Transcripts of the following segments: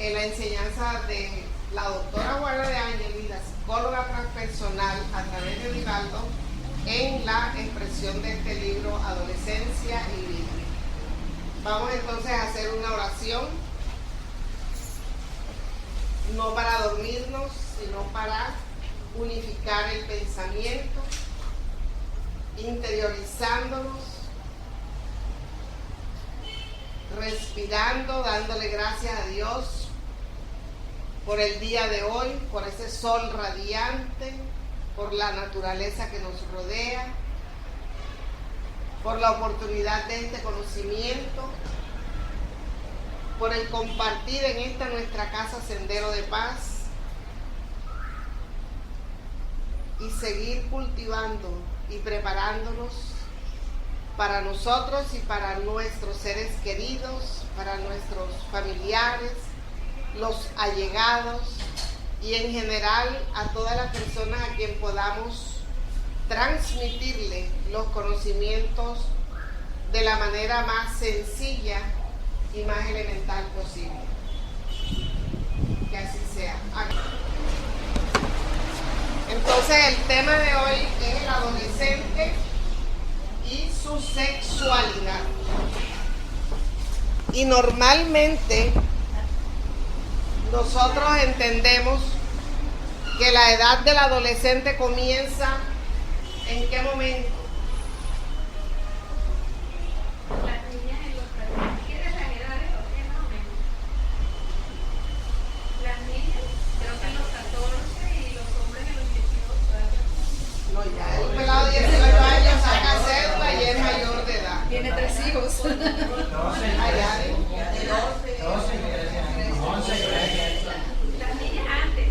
en la enseñanza de la doctora Juana de Ángel, la psicóloga transpersonal, a través de Vivaldo, en la expresión de este libro Adolescencia y Vida. Vamos entonces a hacer una oración, no para dormirnos, sino para unificar el pensamiento, interiorizándonos, respirando, dándole gracias a Dios por el día de hoy, por ese sol radiante, por la naturaleza que nos rodea, por la oportunidad de este conocimiento, por el compartir en esta nuestra casa Sendero de Paz y seguir cultivando y preparándonos para nosotros y para nuestros seres queridos, para nuestros familiares, los allegados y en general a todas las personas a quien podamos transmitirle los conocimientos de la manera más sencilla y más elemental posible. Que así sea. Entonces el tema de hoy es el adolescente y su sexualidad. Y normalmente nosotros entendemos que la edad del adolescente comienza ¿en qué momento? Las niñas en los 14. ¿Quieres las edades o qué más o menos? Las niñas creo que en los 14 y los hombres en los 18. No, ya el pelado de 18 años saca cédula y es mayor de edad. Tiene 3 hijos. Allá de Las niñas antes.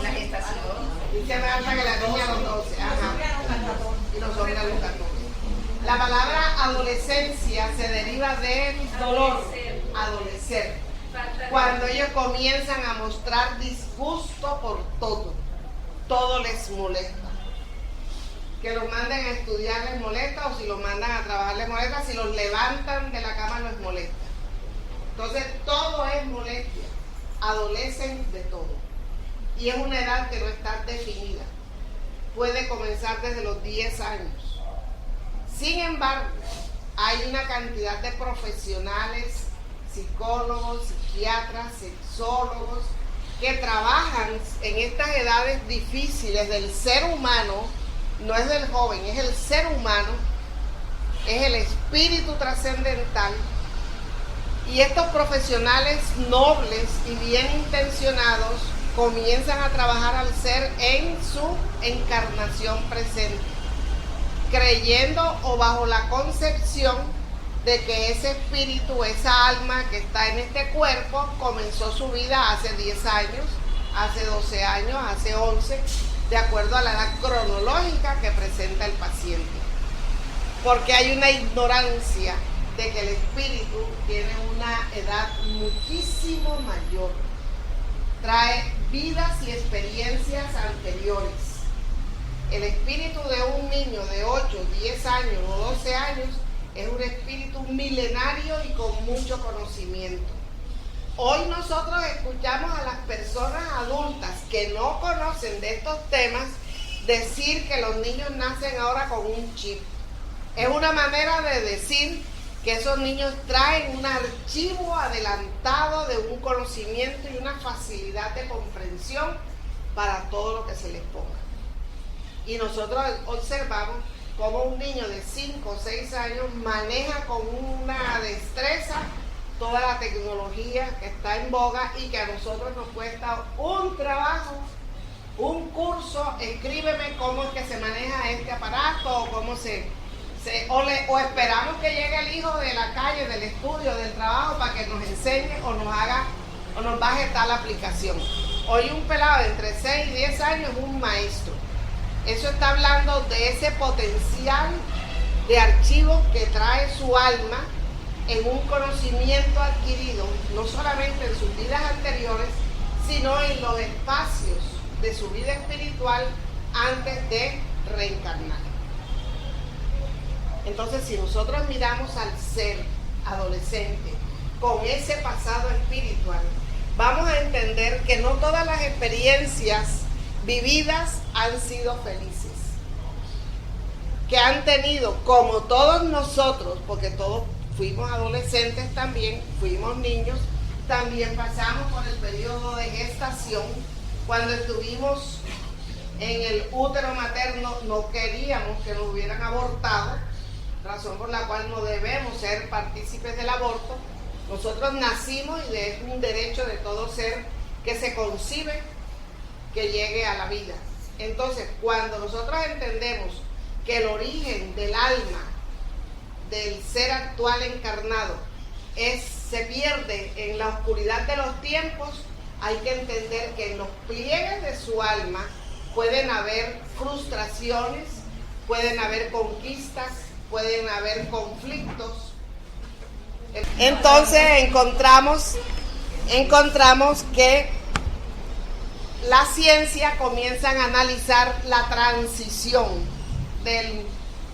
La gestación. dice Marta que la niña a los 12, ajá, y los hombres a los 14. La palabra adolescencia se deriva del dolor, adolecer, cuando ellos comienzan a mostrar disgusto por todo les molesta. Que los manden a estudiar les molesta, o si los mandan a trabajar les molesta, si los levantan de la cama les molesta. Entonces todo es molestia, adolecen de todo. Y es una edad que no está definida. Puede comenzar desde los 10 años. Sin embargo, hay una cantidad de profesionales, psicólogos, psiquiatras, sexólogos, que trabajan en estas edades difíciles del ser humano. No es del joven, es el ser humano, es el espíritu trascendental. Y estos profesionales nobles y bien intencionados comienzan a trabajar al ser en su encarnación presente, creyendo o bajo la concepción de que ese espíritu, esa alma que está en este cuerpo, comenzó su vida hace 10 años, hace 12 años, hace 11, de acuerdo a la edad cronológica que presenta el paciente. Porque hay una ignorancia de que el espíritu tiene una edad muchísimo mayor. Trae vidas y experiencias anteriores. El espíritu de un niño de 8, 10 años o 12 años es un espíritu milenario y con mucho conocimiento. Hoy nosotros escuchamos a las personas adultas que no conocen de estos temas decir que los niños nacen ahora con un chip. Es una manera de decir que esos niños traen un archivo adelantado de un conocimiento y una facilidad de comprensión para todo lo que se les ponga. Y nosotros observamos cómo un niño de 5 o 6 años maneja con una destreza toda la tecnología que está en boga y que a nosotros nos cuesta un trabajo, un curso, escríbeme cómo es que se maneja este aparato o cómo o esperamos que llegue el hijo de la calle, del estudio, del trabajo para que nos enseñe o nos haga o nos baje tal aplicación. Hoy un pelado de entre 6 y 10 años es un maestro. Eso está hablando de ese potencial de archivos que trae su alma en un conocimiento adquirido, no solamente en sus vidas anteriores, sino en los espacios de su vida espiritual antes de reencarnar. Entonces, si nosotros miramos al ser adolescente con ese pasado espiritual, entender que no todas las experiencias vividas han sido felices. Que han tenido, como todos nosotros, porque todos fuimos adolescentes también, fuimos niños, también pasamos por el periodo de gestación. Cuando estuvimos en el útero materno no queríamos que nos hubieran abortado, razón por la cual no debemos ser partícipes del aborto. Nosotros nacimos y es un derecho de todo ser que se concibe que llegue a la vida. Entonces, cuando nosotros entendemos que el origen del alma, del ser actual encarnado, se pierde en la oscuridad de los tiempos, hay que entender que en los pliegues de su alma pueden haber frustraciones, pueden haber conquistas, pueden haber conflictos. Entonces encontramos que la ciencia comienza a analizar la transición del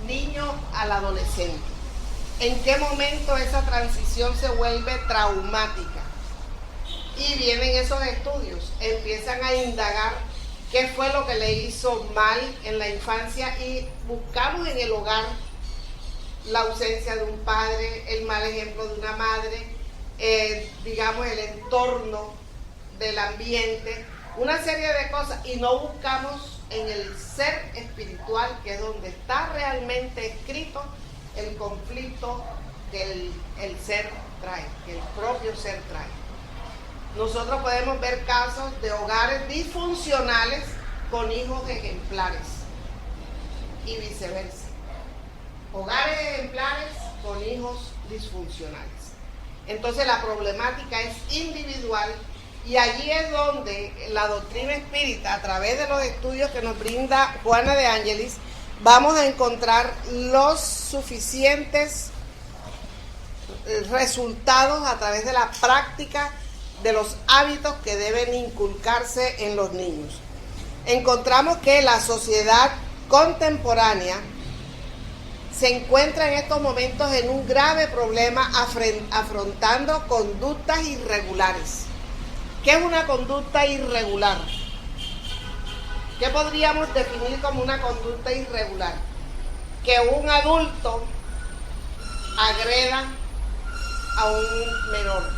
niño al adolescente. ¿En qué momento esa transición se vuelve traumática? Y vienen esos estudios, empiezan a indagar qué fue lo que le hizo mal en la infancia y buscamos en el hogar la ausencia de un padre, el mal ejemplo de una madre, digamos el entorno del ambiente, una serie de cosas, y no buscamos en el ser espiritual, que es donde está realmente escrito el conflicto que el ser trae, que el propio ser trae. Nosotros podemos ver casos de hogares disfuncionales con hijos ejemplares y viceversa. Hogares ejemplares con hijos disfuncionales. Entonces la problemática es individual y allí es donde la doctrina espírita, a través de los estudios que nos brinda Juana de Ángelis, vamos a encontrar los suficientes resultados a través de la práctica de los hábitos que deben inculcarse en los niños. Encontramos que la sociedad contemporánea se encuentra en estos momentos en un grave problema afrontando conductas irregulares. ¿Qué es una conducta irregular? ¿Qué podríamos definir como una conducta irregular? Que un adulto agreda a un menor.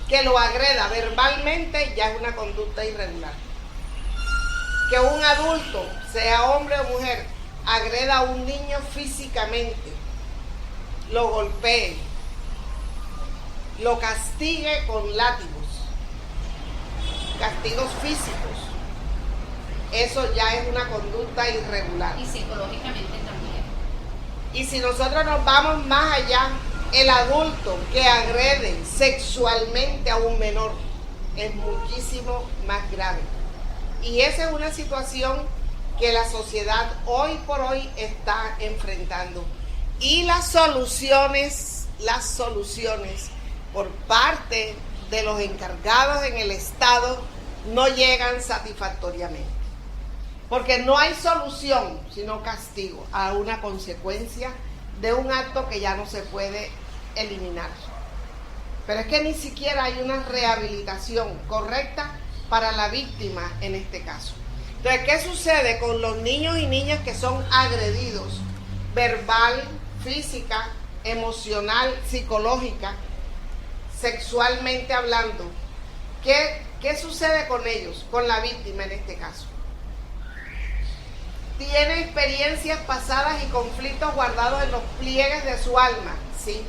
Que lo agreda verbalmente ya es una conducta irregular. Que un adulto, sea hombre o mujer, agreda a un niño físicamente, lo golpee, lo castigue con látigos, castigos físicos, eso ya es una conducta irregular. Y psicológicamente también. Y si nosotros nos vamos más allá, el adulto que agrede sexualmente a un menor es muchísimo más grave. Y esa es una situación que la sociedad hoy por hoy está enfrentando. Y las soluciones por parte de los encargados en el Estado no llegan satisfactoriamente. Porque no hay solución sino castigo a una consecuencia de un acto que ya no se puede eliminar. Pero es que ni siquiera hay una rehabilitación correcta para la víctima en este caso. Entonces, ¿qué sucede con los niños y niñas que son agredidos verbal, física, emocional, psicológica, sexualmente hablando? ¿Qué sucede con ellos, con la víctima en este caso? ¿Tiene experiencias pasadas y conflictos guardados en los pliegues de su alma? Sí.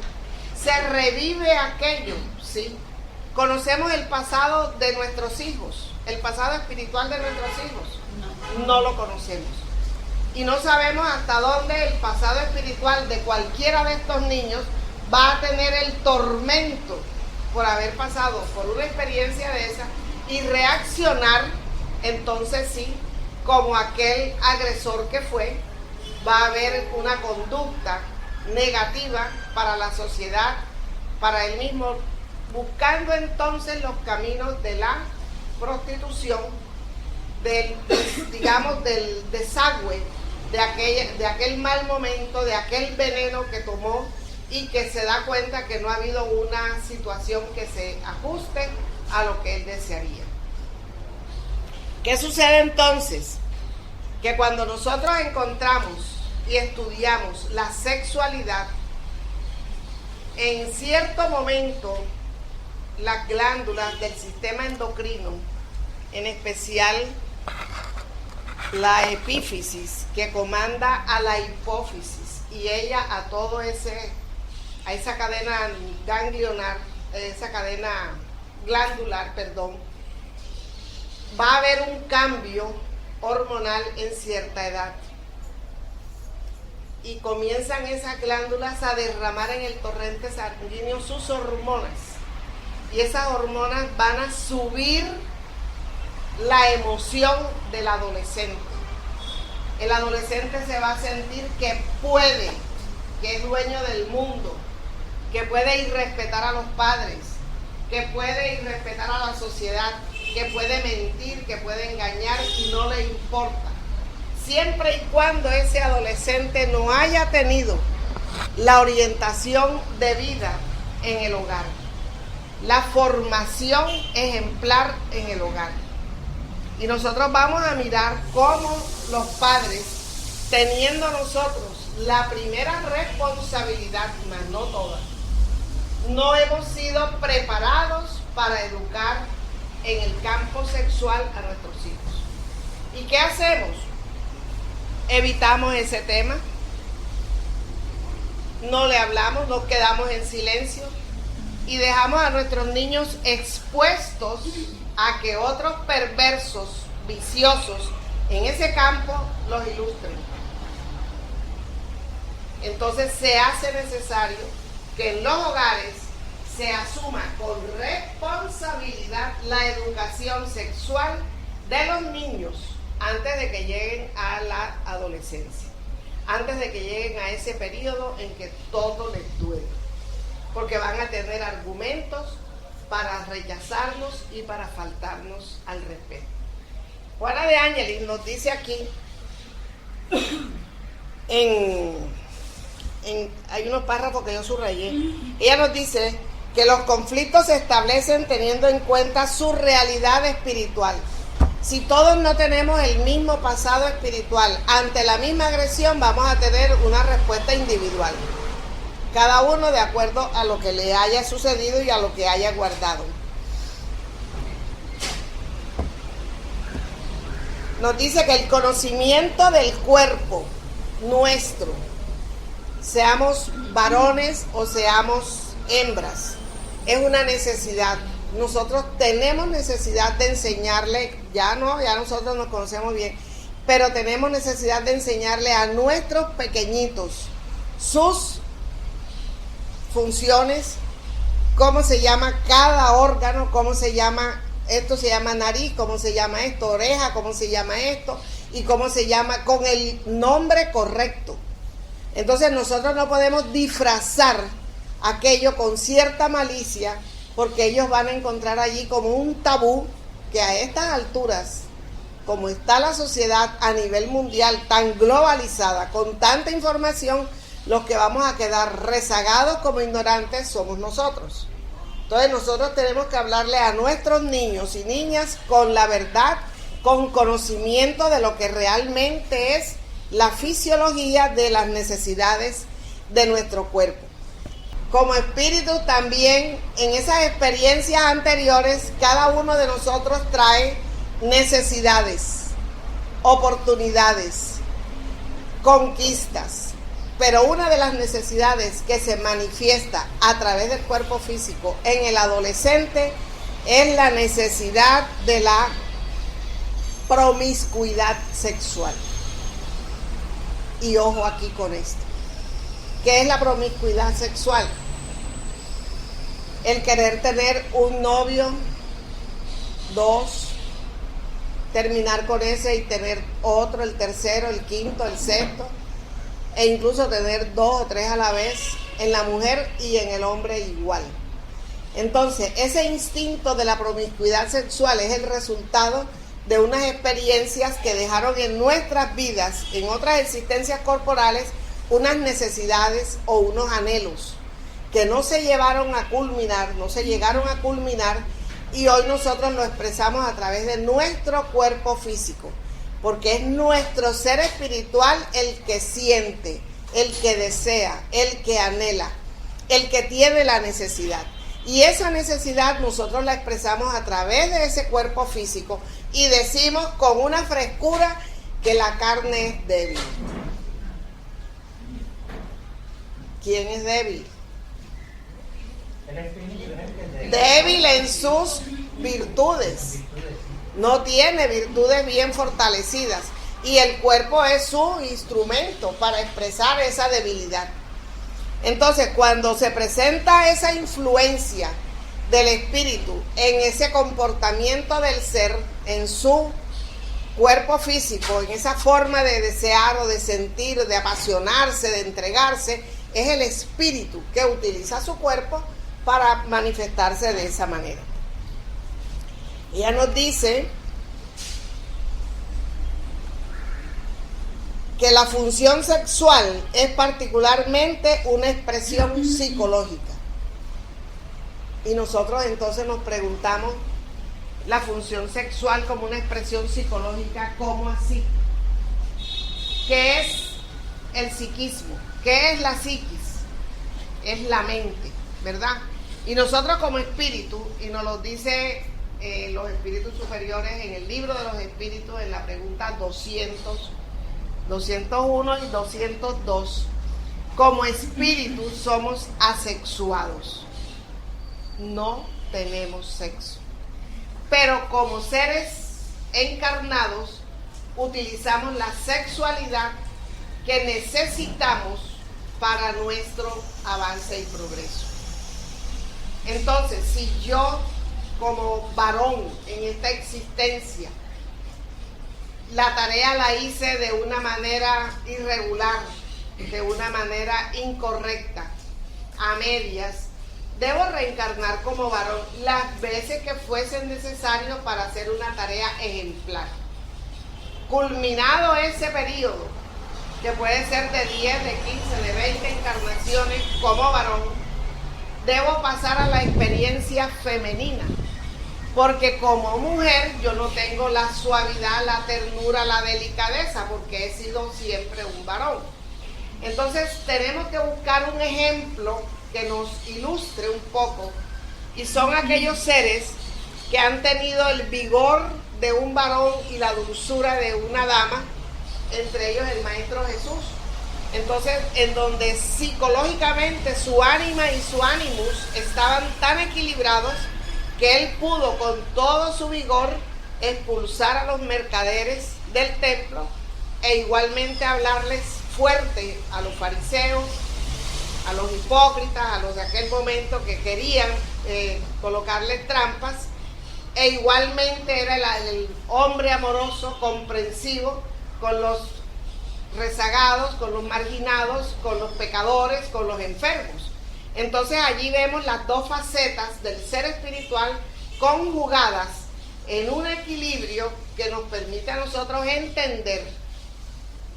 ¿Se revive aquello? Sí. ¿Conocemos el pasado de nuestros hijos? ¿El pasado espiritual de nuestros hijos? No lo conocemos. Y no sabemos hasta dónde el pasado espiritual de cualquiera de estos niños va a tener el tormento por haber pasado por una experiencia de esa y reaccionar, entonces sí, como aquel agresor que fue. Va a haber una conducta negativa para la sociedad, para él mismo, buscando entonces los caminos de la prostitución, del desagüe de aquel mal momento, de aquel veneno que tomó y que se da cuenta que no ha habido una situación que se ajuste a lo que él desearía. ¿Qué sucede entonces? Que cuando nosotros encontramos y estudiamos la sexualidad, en cierto momento las glándulas del sistema endocrino, en especial la epífisis, que comanda a la hipófisis y ella a esa cadena ganglionar, esa cadena glandular, va a haber un cambio hormonal en cierta edad. Y comienzan esas glándulas a derramar en el torrente sanguíneo sus hormonas. Y esas hormonas van a subir la emoción del adolescente. El adolescente se va a sentir que puede, que es dueño del mundo, que puede ir respetar a los padres, que puede ir respetar a la sociedad, que puede mentir, que puede engañar y no le importa. Siempre y cuando ese adolescente no haya tenido la orientación de vida en el hogar, la formación ejemplar en el hogar. Y nosotros vamos a mirar cómo los padres, teniendo nosotros la primera responsabilidad, más no toda, no hemos sido preparados para educar en el campo sexual a nuestros hijos. ¿Y qué hacemos? Evitamos ese tema, no le hablamos, nos quedamos en silencio y dejamos a nuestros niños expuestos a que otros perversos, viciosos en ese campo los ilustren. Entonces se hace necesario que en los hogares se asuma con responsabilidad la educación sexual de los niños antes de que lleguen a la adolescencia, antes de que lleguen a ese periodo en que todo les duele, porque van a tener argumentos para rechazarnos y para faltarnos al respeto. Juana de Ángeles nos dice aquí, hay unos párrafos que yo subrayé, ella nos dice que los conflictos se establecen teniendo en cuenta su realidad espiritual. Si todos no tenemos el mismo pasado espiritual, ante la misma agresión vamos a tener una respuesta individual. Cada uno de acuerdo a lo que le haya sucedido y a lo que haya guardado. Nos dice que el conocimiento del cuerpo nuestro, seamos varones o seamos hembras, es una necesidad. Nosotros tenemos necesidad de enseñarle, ya nosotros nos conocemos bien, pero tenemos necesidad de enseñarle a nuestros pequeñitos sus funciones, cómo se llama cada órgano, cómo se llama, esto se llama nariz, cómo se llama esto, oreja, cómo se llama esto, y cómo se llama con el nombre correcto. Entonces nosotros no podemos disfrazar aquello con cierta malicia, porque ellos van a encontrar allí como un tabú que a estas alturas, como está la sociedad a nivel mundial tan globalizada, con tanta información, los que vamos a quedar rezagados como ignorantes somos nosotros. Entonces nosotros tenemos que hablarle a nuestros niños y niñas con la verdad, con conocimiento de lo que realmente es la fisiología de las necesidades de nuestro cuerpo. Como espíritu también, en esas experiencias anteriores, cada uno de nosotros trae necesidades, oportunidades, conquistas. Pero una de las necesidades que se manifiesta a través del cuerpo físico en el adolescente es la necesidad de la promiscuidad sexual. Y ojo aquí con esto. ¿Qué es la promiscuidad sexual? El querer tener un novio, dos, terminar con ese y tener otro, el tercero, el quinto, el sexto, e incluso tener 2 o 3 a la vez, en la mujer y en el hombre igual. Entonces, ese instinto de la promiscuidad sexual es el resultado de unas experiencias que dejaron en nuestras vidas, en otras existencias corporales, unas necesidades o unos anhelos que no se llegaron a culminar y hoy nosotros lo expresamos a través de nuestro cuerpo físico, porque es nuestro ser espiritual el que siente, el que desea, el que anhela, el que tiene la necesidad. Y esa necesidad nosotros la expresamos a través de ese cuerpo físico y decimos con una frescura que la carne es débil. ¿Quién es débil? El espíritu es el que es débil. Débil en sus virtudes. No tiene virtudes bien fortalecidas. Y el cuerpo es su instrumento para expresar esa debilidad. Entonces, cuando se presenta esa influencia del espíritu en ese comportamiento del ser, en su cuerpo físico, en esa forma de desear o de sentir, de apasionarse, de entregarse, es el espíritu que utiliza su cuerpo para manifestarse de esa manera. Ella nos dice que la función sexual es particularmente una expresión psicológica. Y nosotros entonces nos preguntamos, la función sexual como una expresión psicológica, ¿cómo así? ¿Qué es el psiquismo? ¿Qué es la psiquis? Es la mente, ¿verdad? Y nosotros como espíritu, y nos lo dice los espíritus superiores en el libro de los espíritus, en la pregunta 201 y 202, como espíritu somos asexuados, no tenemos sexo, pero como seres encarnados utilizamos la sexualidad que necesitamos para nuestro avance y progreso. Entonces, si yo como varón en esta existencia la tarea la hice de una manera irregular, de una manera incorrecta, a medias, debo reencarnar como varón las veces que fuesen necesarios para hacer una tarea ejemplar. Culminado ese periodo, que puede ser de 10, de 15, de 20 encarnaciones como varón, debo pasar a la experiencia femenina. Porque como mujer yo no tengo la suavidad, la ternura, la delicadeza, porque he sido siempre un varón. Entonces tenemos que buscar un ejemplo que nos ilustre un poco. Y son aquellos seres que han tenido el vigor de un varón y la dulzura de una dama, entre ellos el Maestro Jesús. Entonces, en donde psicológicamente su ánima y su ánimus estaban tan equilibrados que él pudo con todo su vigor expulsar a los mercaderes del templo e igualmente hablarles fuerte a los fariseos, a los hipócritas, a los de aquel momento que querían colocarles trampas, e igualmente era el hombre amoroso, comprensivo con los rezagados, con los marginados, con los pecadores, con los enfermos. Entonces allí vemos las dos facetas del ser espiritual conjugadas en un equilibrio que nos permite a nosotros entender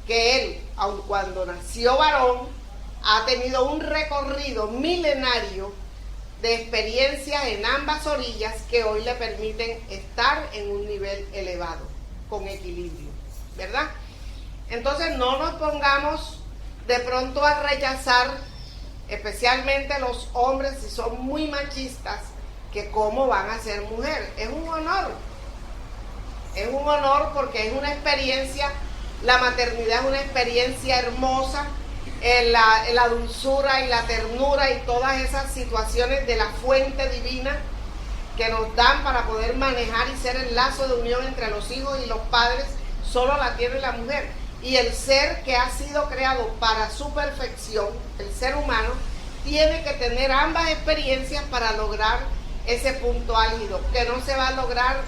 que él, aun cuando nació varón, ha tenido un recorrido milenario de experiencias en ambas orillas que hoy le permiten estar en un nivel elevado, con equilibrio, ¿verdad? Entonces no nos pongamos de pronto a rechazar, especialmente los hombres si son muy machistas, que cómo van a ser mujer. Es un honor porque es una experiencia, la maternidad es una experiencia hermosa, la dulzura y la ternura y todas esas situaciones de la fuente divina que nos dan para poder manejar y ser el lazo de unión entre los hijos y los padres, solo la tiene la mujer. Y el ser que ha sido creado para su perfección, el ser humano, tiene que tener ambas experiencias para lograr ese punto álgido, que no se va a lograr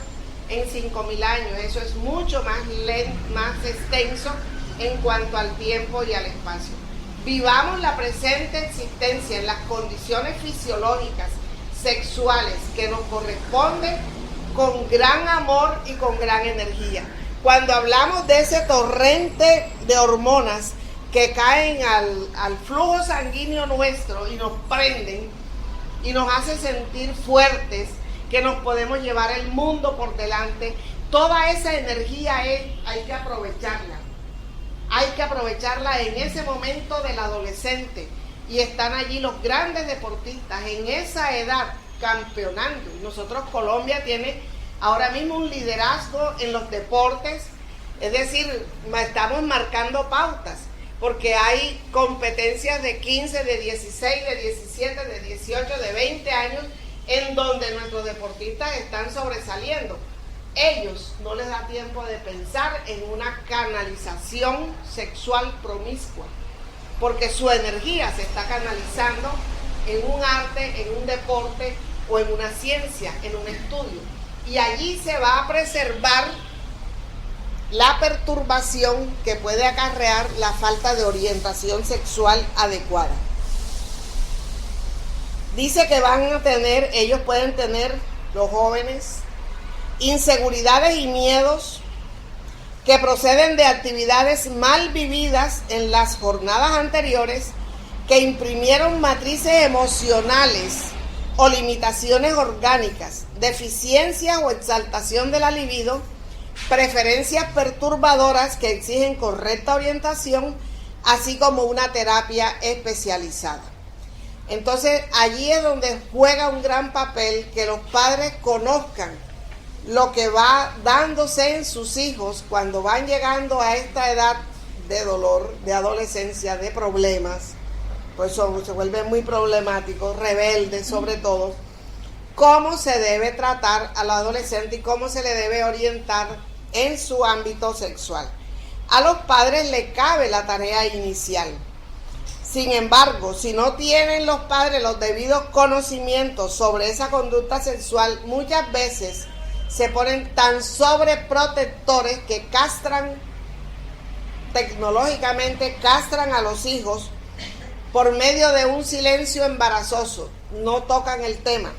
en 5.000 años. Eso es mucho más lento, más extenso en cuanto al tiempo y al espacio. Vivamos la presente existencia en las condiciones fisiológicas, sexuales, que nos corresponden con gran amor y con gran energía. Cuando hablamos de ese torrente de hormonas que caen al flujo sanguíneo nuestro y nos prenden y nos hace sentir fuertes, que nos podemos llevar el mundo por delante. Toda esa energía hay que aprovecharla. Hay que aprovecharla en ese momento del adolescente. Y están allí los grandes deportistas en esa edad campeonando. Nosotros, Colombia tiene ahora mismo un liderazgo en los deportes. Es decir, estamos marcando pautas. Porque hay competencias de 15, de 16, de 17, de 18, de 20 años en donde nuestros deportistas están sobresaliendo. Ellos no les da tiempo de pensar en una canalización sexual promiscua, porque su energía se está canalizando en un arte, en un deporte o en una ciencia, en un estudio. Y allí se va a preservar la perturbación que puede acarrear la falta de orientación sexual adecuada. Dice que ellos pueden tener, los jóvenes, inseguridades y miedos que proceden de actividades mal vividas en las jornadas anteriores que imprimieron matrices emocionales o limitaciones orgánicas, deficiencias o exaltación de la libido, preferencias perturbadoras que exigen correcta orientación, así como una terapia especializada. Entonces, allí es donde juega un gran papel que los padres conozcan lo que va dándose en sus hijos cuando van llegando a esta edad de dolor, de adolescencia, de problemas, pues se vuelven muy problemáticos, rebeldes sobre todo. Cómo se debe tratar al adolescente y cómo se le debe orientar en su ámbito sexual. A los padres les cabe la tarea inicial. Sin embargo, si no tienen los padres los debidos conocimientos sobre esa conducta sexual, muchas veces se ponen tan sobreprotectores que tecnológicamente castran a los hijos por medio de un silencio embarazoso. No tocan el tema,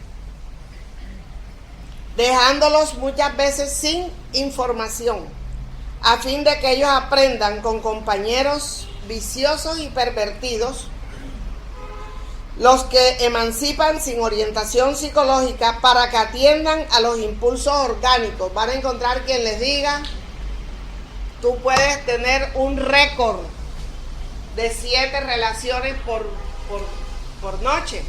dejándolos muchas veces sin información, a fin de que ellos aprendan con compañeros viciosos y pervertidos, los que emancipan sin orientación psicológica para que atiendan a los impulsos orgánicos. Van a encontrar quien les diga, tú puedes tener un récord de 7 relaciones por noche.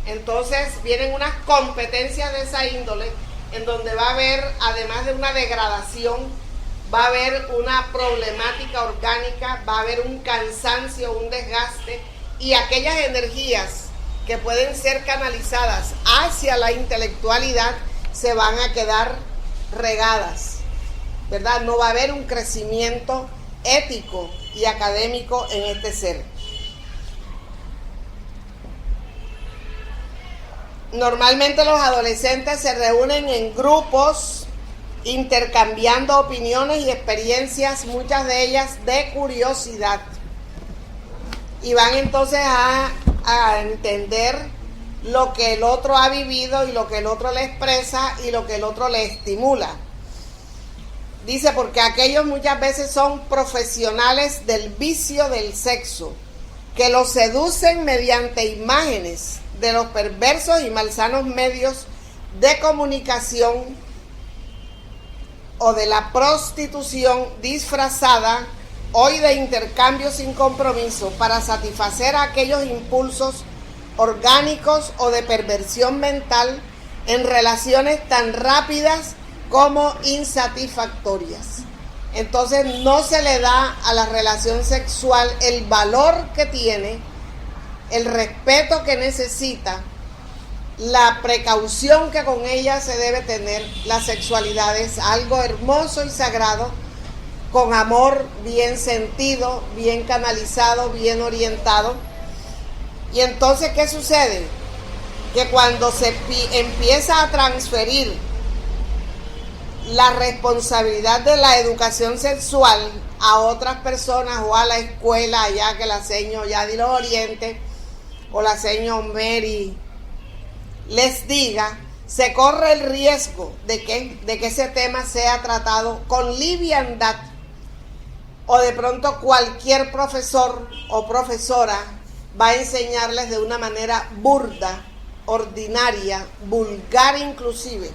Entonces vienen unas competencias de esa índole en donde va a haber, además de una degradación, va a haber una problemática orgánica, va a haber un cansancio, un desgaste, y aquellas energías que pueden ser canalizadas hacia la intelectualidad se van a quedar regadas, ¿verdad? No va a haber un crecimiento ético y académico en este ser. Normalmente los adolescentes se reúnen en grupos intercambiando opiniones y experiencias, muchas de ellas de curiosidad, y van entonces a entender lo que el otro ha vivido y lo que el otro le expresa y lo que el otro le estimula. Dice, porque aquellos muchas veces son profesionales del vicio del sexo, que los seducen mediante imágenes de los perversos y malsanos medios de comunicación o de la prostitución disfrazada, hoy de intercambio sin compromiso, para satisfacer aquellos impulsos orgánicos o de perversión mental en relaciones tan rápidas como insatisfactorias. Entonces no se le da a la relación sexual el valor que tiene, el respeto que necesita, la precaución que con ella se debe tener. La sexualidad es algo hermoso y sagrado, con amor bien sentido, bien canalizado, bien orientado. Y entonces, ¿qué sucede? Que cuando se empieza a transferir la responsabilidad de la educación sexual a otras personas o a la escuela, ya que la señora Yadi los oriente o la señora Mary les diga, se corre el riesgo de que ese tema sea tratado con liviandad, o de pronto cualquier profesor o profesora va a enseñarles de una manera burda ordinaria, vulgar inclusive,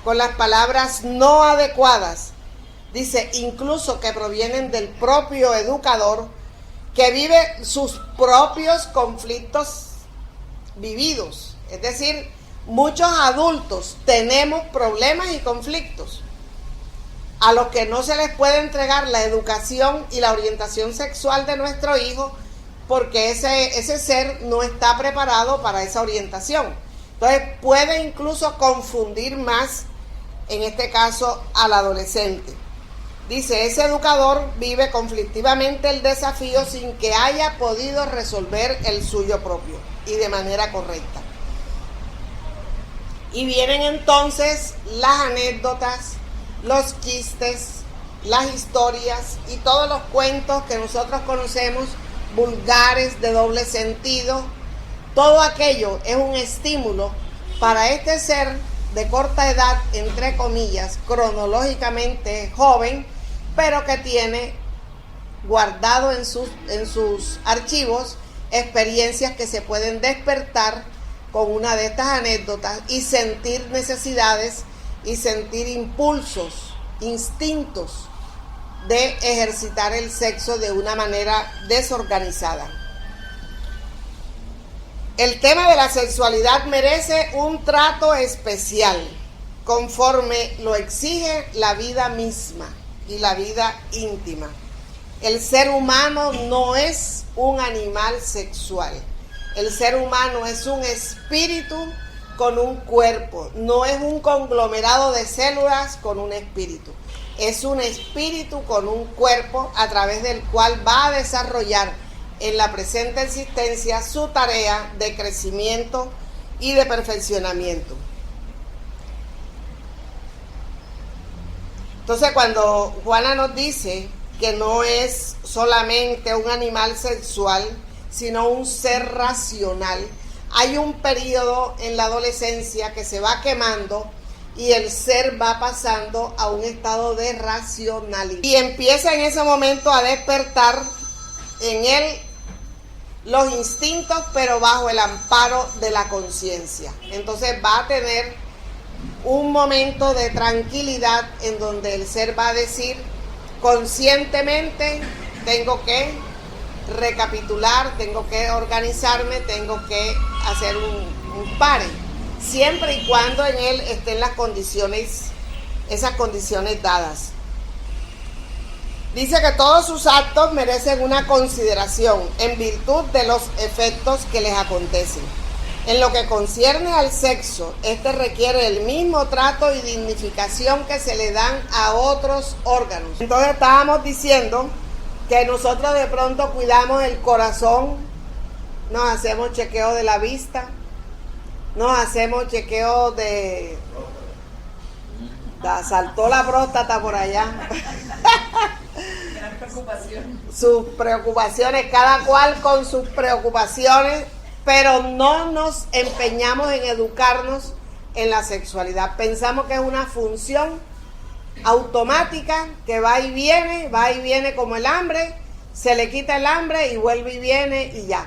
con las palabras no adecuadas, dice incluso que provienen del propio educador, que vive sus propios conflictos vividos. Es decir, muchos adultos tenemos problemas y conflictos a los que no se les puede entregar la educación y la orientación sexual de nuestro hijo, porque ese ser no está preparado para esa orientación. Entonces puede incluso confundir más, en este caso, al adolescente. Dice, ese educador vive conflictivamente el desafío sin que haya podido resolver el suyo propio y de manera correcta. Y vienen entonces las anécdotas, los chistes, las historias y todos los cuentos que nosotros conocemos, vulgares, de doble sentido. Todo aquello es un estímulo para este ser de corta edad, entre comillas, cronológicamente joven, pero que tiene guardado en sus archivos experiencias que se pueden despertar con una de estas anécdotas y sentir necesidades y sentir impulsos, instintos de ejercitar el sexo de una manera desorganizada. El tema de la sexualidad merece un trato especial, conforme lo exige la vida misma y la vida íntima. El ser humano no es un animal sexual. El ser humano es un espíritu con un cuerpo, no es un conglomerado de células con un espíritu. Es un espíritu con un cuerpo a través del cual va a desarrollar en la presente existencia su tarea de crecimiento y de perfeccionamiento. Entonces, cuando Juana nos dice que no es solamente un animal sexual, sino un ser racional, hay un periodo en la adolescencia que se va quemando y el ser va pasando a un estado de racionalidad. Y empieza en ese momento a despertar en él los instintos, pero bajo el amparo de la conciencia. Entonces va a tener un momento de tranquilidad en donde el ser va a decir conscientemente: tengo que recapitular, tengo que organizarme, tengo que hacer un pare, siempre y cuando en él estén las condiciones, esas condiciones dadas. Dice que todos sus actos merecen una consideración en virtud de los efectos que les acontecen. En lo que concierne al sexo, este requiere el mismo trato y dignificación que se le dan a otros órganos. Entonces estábamos diciendo que nosotros de pronto cuidamos el corazón, nos hacemos chequeo de la vista, nos hacemos chequeo de... saltó la próstata por allá. Sus preocupaciones, cada cual con sus preocupaciones, pero no nos empeñamos en educarnos en la sexualidad. Pensamos que es una función automática que va y viene como el hambre, se le quita el hambre y vuelve y viene y ya.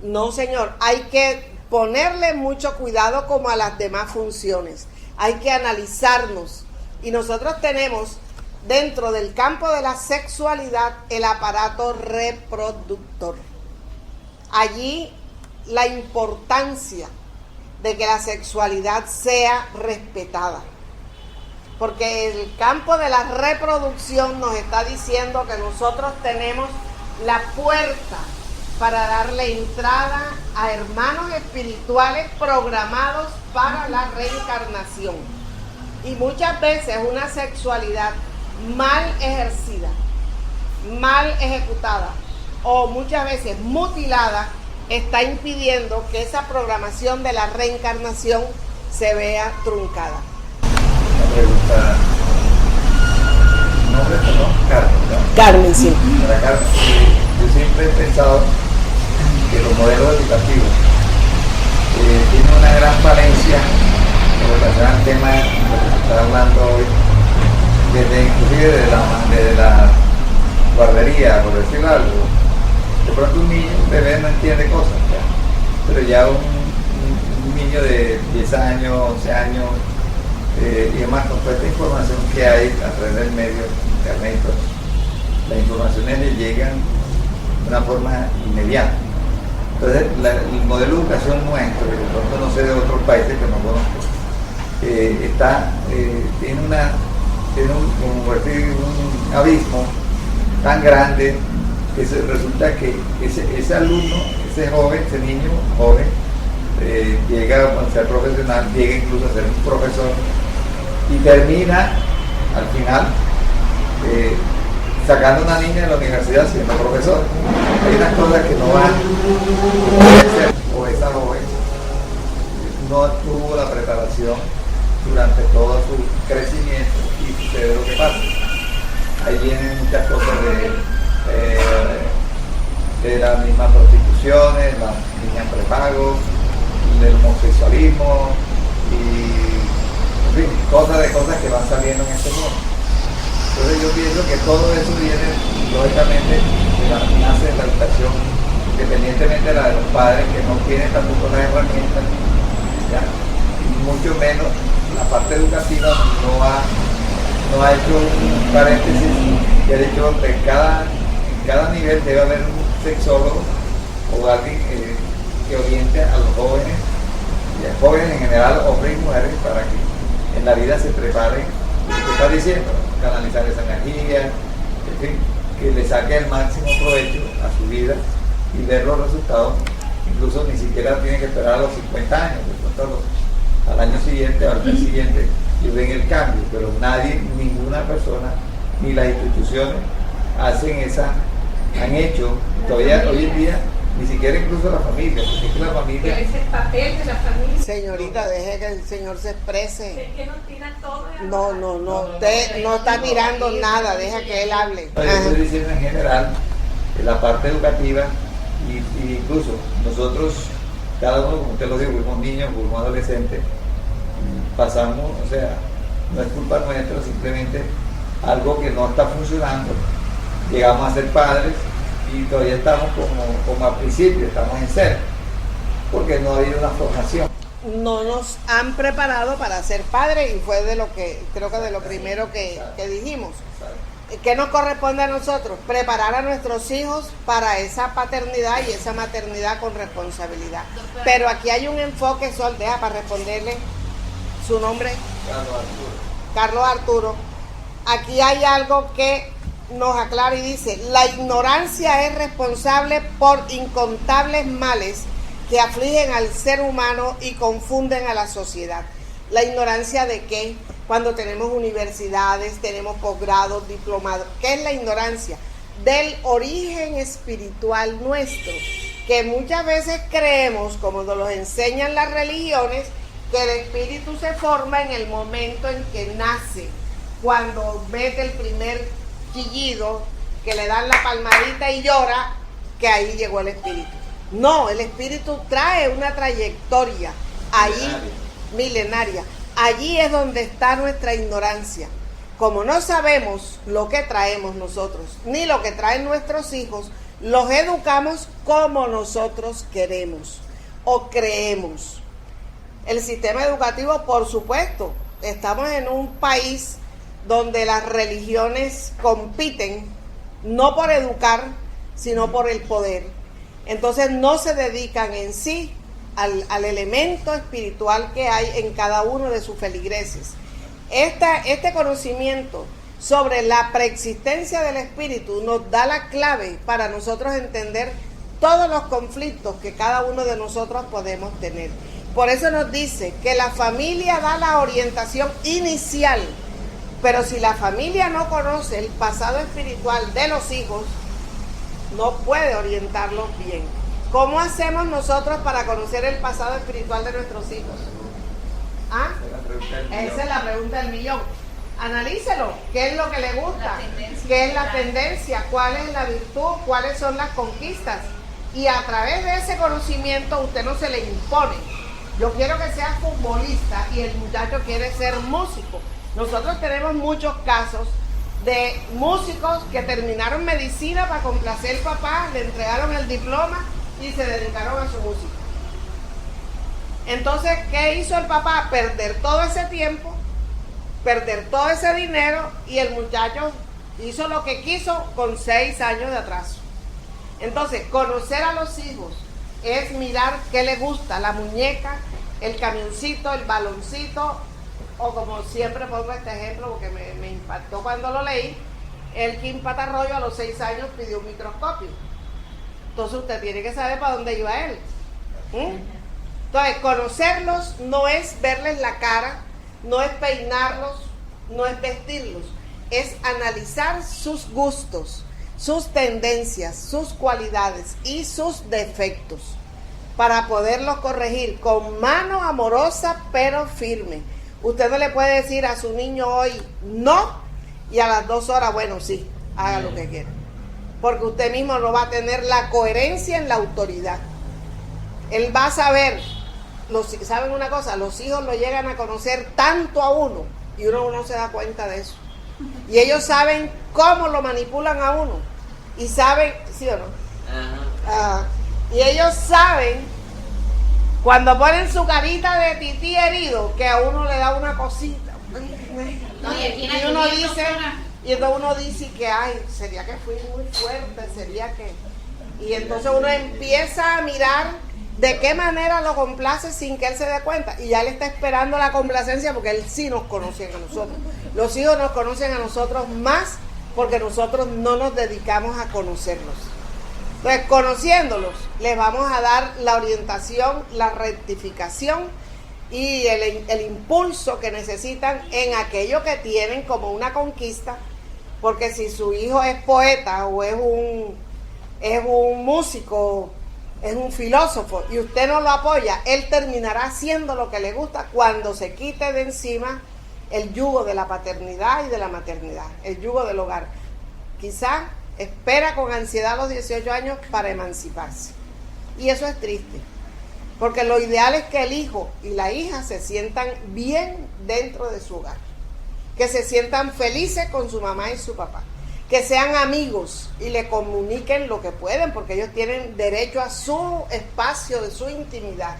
No, señor, hay que ponerle mucho cuidado como a las demás funciones. Hay que analizarnos. Y nosotros tenemos dentro del campo de la sexualidad el aparato reproductor. Allí la importancia de que la sexualidad sea respetada. Porque el campo de la reproducción nos está diciendo que nosotros tenemos la puerta para darle entrada a hermanos espirituales programados para la reencarnación. Y muchas veces una sexualidad mal ejercida, mal ejecutada o muchas veces mutilada está impidiendo que esa programación de la reencarnación se vea truncada. Una pregunta. ¿Nombre no? Carmen, ¿no? Carmen, sí. Para Carmen, yo siempre he pensado que los modelos educativos tienen una gran falencia en relación al tema de lo que se está hablando hoy, inclusive desde la guardería, por decirlo algo. De pronto un niño, un bebé no entiende cosas, ¿ya? Pero ya un niño de 10 años, 11 años, y además con toda esta información que hay a través del medio, internet, las informaciones le llegan de una forma inmediata. Entonces, el modelo de educación nuestro, que de pronto no sé de otros países que no conozco, tiene un abismo tan grande que resulta que ese alumno, ese joven, ese niño joven, llega a ser profesional, llega incluso a ser un profesor y termina al final sacando a una niña de la universidad siendo profesor. Hay unas cosas que no van, o esa joven no tuvo la preparación durante todo su crecimiento y sucede lo que pasa. Ahí vienen muchas cosas de las mismas prostituciones, las niñas prepago, del homosexualismo y en fin, cosas que van saliendo en este mundo. Entonces yo pienso que todo eso viene lógicamente nace de la educación, independientemente de la de los padres que no tienen tampoco las herramientas, ¿ya? Y mucho menos la parte educativa no ha hecho un paréntesis que ha dicho que en cada nivel debe haber un sexólogo o alguien que oriente a los jóvenes, y a jóvenes en general, hombres y mujeres, para que en la vida se preparen, lo que está diciendo, canalizar esa energía, en fin, que le saque el máximo provecho a su vida y ver los resultados. Incluso ni siquiera tiene que esperar a los 50 años, de pronto al año siguiente, al mes siguiente, y ven el cambio, pero nadie, ninguna persona, ni las instituciones han hecho, todavía hoy en día, ni siquiera incluso la familia, porque es que la familia... ¿Cuál es el papel de la familia? Señorita, deje que el Señor se exprese. Es que nos tiran todo. No, usted no está mirando nada, deja que él hable. Yo estoy diciendo en general, la parte educativa, y incluso nosotros, cada uno, como usted lo dijo, fuimos niños, fuimos adolescentes, pasamos, o sea, no es culpa nuestra, simplemente algo que no está funcionando, llegamos a ser padres y todavía estamos como al principio, estamos en cero, porque no ha habido una formación. No nos han preparado para ser padres y fue de lo que, creo que de lo primero que dijimos. ¿Qué nos corresponde a nosotros? Preparar a nuestros hijos para esa paternidad y esa maternidad con responsabilidad. Pero aquí hay un enfoque, Sol, deja para responderle su nombre. Carlos Arturo. Aquí hay algo que nos aclara y dice: la ignorancia es responsable por incontables males que afligen al ser humano y confunden a la sociedad. ¿La ignorancia de qué? Cuando tenemos universidades, tenemos posgrados, diplomados. ¿Qué es la ignorancia? Del origen espiritual nuestro, que muchas veces creemos, como nos lo enseñan las religiones, que el espíritu se forma en el momento en que nace, cuando mete el primer chillido, que le dan la palmadita y llora, que ahí llegó el espíritu. No, el espíritu trae una trayectoria ahí milenaria. Allí es donde está nuestra ignorancia. Como no sabemos lo que traemos nosotros, ni lo que traen nuestros hijos, los educamos como nosotros queremos o creemos. El sistema educativo, por supuesto, estamos en un país donde las religiones compiten, no por educar, sino por el poder. Entonces no se dedican en sí al elemento espiritual que hay en cada uno de sus feligreses. Este conocimiento sobre la preexistencia del espíritu nos da la clave para nosotros entender todos los conflictos que cada uno de nosotros podemos tener. Por eso nos dice que la familia da la orientación inicial, pero si la familia no conoce el pasado espiritual de los hijos, no puede orientarlos bien. ¿Cómo hacemos nosotros para conocer el pasado espiritual de nuestros hijos? ¿Ah? Esa es la pregunta del millón. Analícelo. ¿Qué es lo que le gusta? ¿Qué es la tendencia? ¿Cuál es la virtud? ¿Cuáles son las conquistas? Y a través de ese conocimiento usted no se le impone. Yo quiero que sea futbolista y el muchacho quiere ser músico. Nosotros tenemos muchos casos de músicos que terminaron medicina para complacer al papá, le entregaron el diploma y se dedicaron a su música. Entonces, ¿qué hizo el papá? Perder todo ese tiempo, perder todo ese dinero, y el muchacho hizo lo que quiso con 6 años de atraso. Entonces, conocer a los hijos es mirar qué les gusta, la muñeca, el camioncito, el baloncito, o como siempre pongo este ejemplo porque me impactó cuando lo leí, el Kim Patarroyo a los 6 años pidió un microscopio. Entonces usted tiene que saber para dónde iba él. Entonces, conocerlos no es verles la cara, no es peinarlos, no es vestirlos, es analizar sus gustos, sus tendencias, sus cualidades y sus defectos para poderlos corregir con mano amorosa pero firme. Usted no le puede decir a su niño hoy no y a las 2 horas, bueno, sí, haga lo que quiera, porque usted mismo no va a tener la coherencia en la autoridad. Él va a saber, ¿saben una cosa? Los hijos lo llegan a conocer tanto a uno y uno no se da cuenta de eso. Y ellos saben cómo lo manipulan a uno. Y saben, ¿sí o no? Y ellos saben, cuando ponen su carita de tití herido, que a uno le da una cosita. Y uno dice, y entonces uno dice que, ay, sería que fui muy fuerte, sería que... Y entonces uno empieza a mirar de qué manera lo complace sin que él se dé cuenta. Y ya él está esperando la complacencia porque él sí nos conoce a nosotros. Los hijos nos conocen a nosotros más porque nosotros no nos dedicamos a conocerlos. Entonces, conociéndolos, les vamos a dar la orientación, la rectificación y el impulso que necesitan en aquello que tienen como una conquista. Porque si su hijo es poeta o es un músico, es un filósofo y usted no lo apoya, él terminará haciendo lo que le gusta cuando se quite de encima el yugo de la paternidad y de la maternidad, el yugo del hogar. Quizá espera con ansiedad a los 18 años para emanciparse. Y eso es triste, porque lo ideal es que el hijo y la hija se sientan bien dentro de su hogar, que se sientan felices con su mamá y su papá, que sean amigos y le comuniquen lo que pueden, porque ellos tienen derecho a su espacio, de su intimidad.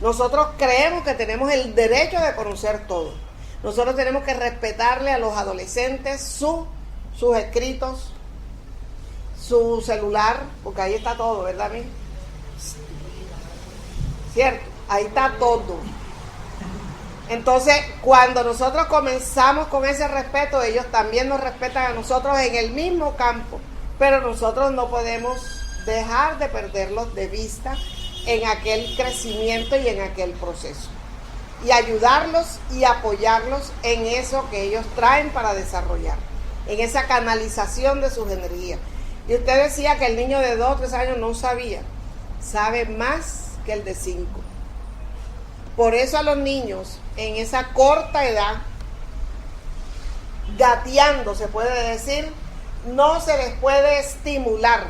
Nosotros creemos que tenemos el derecho de conocer todo. Nosotros tenemos que respetarle a los adolescentes sus escritos, su celular, porque ahí está todo, ¿verdad, mi? ¿Cierto? Ahí está todo. Entonces, cuando nosotros comenzamos con ese respeto, ellos también nos respetan a nosotros en el mismo campo, pero nosotros no podemos dejar de perderlos de vista en aquel crecimiento y en aquel proceso. Y ayudarlos y apoyarlos en eso que ellos traen para desarrollar, en esa canalización de sus energías. Y usted decía que el niño de 2 o 3 años no sabía, sabe más que el de 5. Por eso a los niños en esa corta edad, gateando se puede decir, no se les puede estimular